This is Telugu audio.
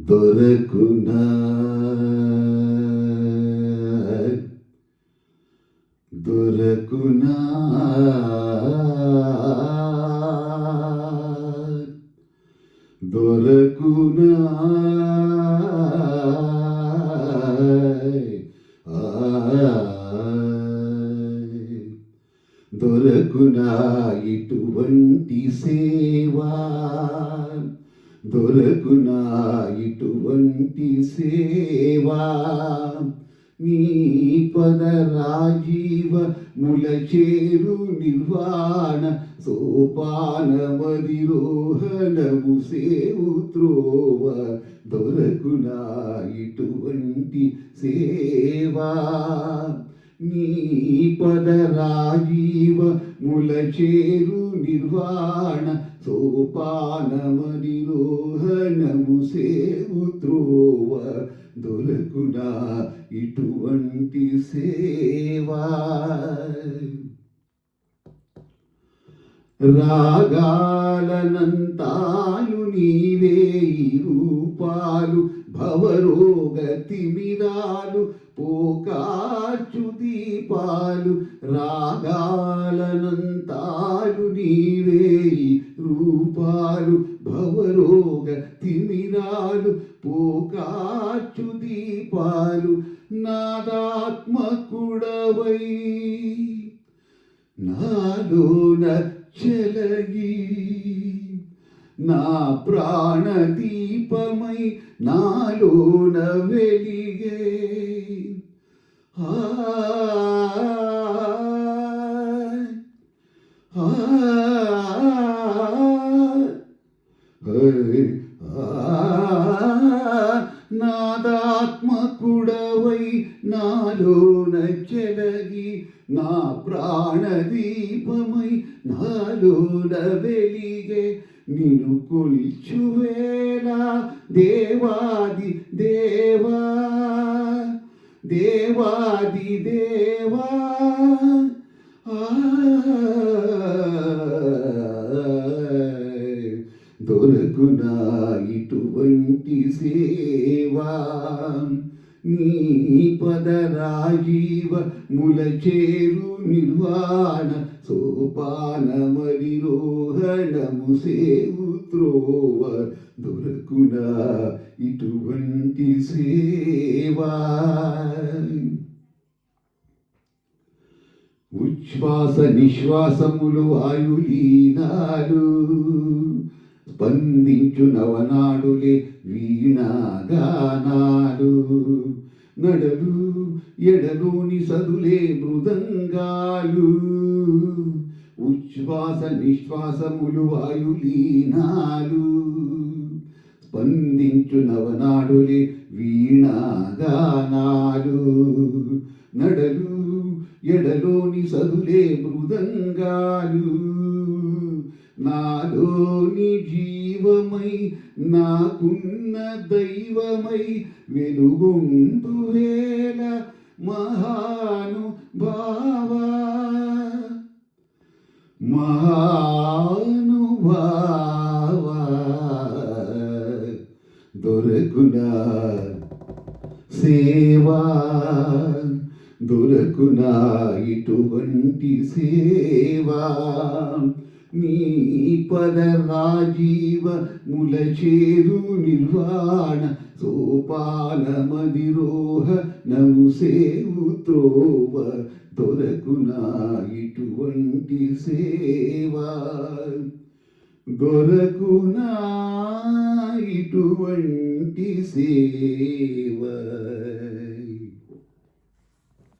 దొరకునా దొరకునా దొరకునా దొరకునా ఇటువంటి సేవా, దొరకునా ఇటువంటి సేవా, నీ పద రాజీవ ములచేరు నిర్వాణ సోపానమధిరోహణము సేవు త్రోవ. దొరకునా ఇటువంటి సేవా, నీ పద రాజీవ ములచేరు నిర్వాణ సోపానమధిరోహణము సేవు త్రోవ. దొరకునా ఇటువంటి సేవా. రాగాలనంతాలు నీవే ఈ రూపాలు, భవరోగ తిమిరాలు పోకాచు దీపాలు. రాగాలనంతాలు నీవే ఈ రూపాలు, భవరోగ తిమిరాలు పోకాచు దీపాలు. నాదాత్మకుడవై నాలోన చెలగి, నా ప్రాణదీపమై నాలోన వెలిగే. నాదాత్మకుడవై నాలోన చెలగి, నా ప్రాణదీపమై నాలోన వెలిగే. నిన్ను కొల్చువేళ దేవాది దేవా, దేవాది దేవా. దొరకునా ఇటువంటి సేవా, నీ పద రాజీవ ములచేరు నిర్వాణ సోపానమధిరోహణము సేవు త్రోవ. దొరకునా ఇటువంటి సేవా. ఉచ్ఛ్వాస నిశ్వాసములు వాయులీనాలు స్పందించు నవనాడులే వీణాగానాలు. నడలు ఎడలోని సదులే మృదంగాలు. ఉచ్ఛ్వాస నిశ్వాసములు వాయులీనాలు స్పందించు నవనాడులే వీణాగానాలు. నడలు ఎడలోని సదులే మృదంగాలు. నాలోని జీవమై నాకున్న దైవమై వెలుగొందు వేళ మహానుభావా, మహానుభావా. దొరకునా సేవా, దొరకునా ఇటువంటి సేవా, నీ పద రాజీవ ములచేరు నిర్వాణ సోపానమధిరోహణము సేవు త్రోవ. దొరకునా ఇటువంటి సేవా, దొరకునా ఇటువంటి సేవ.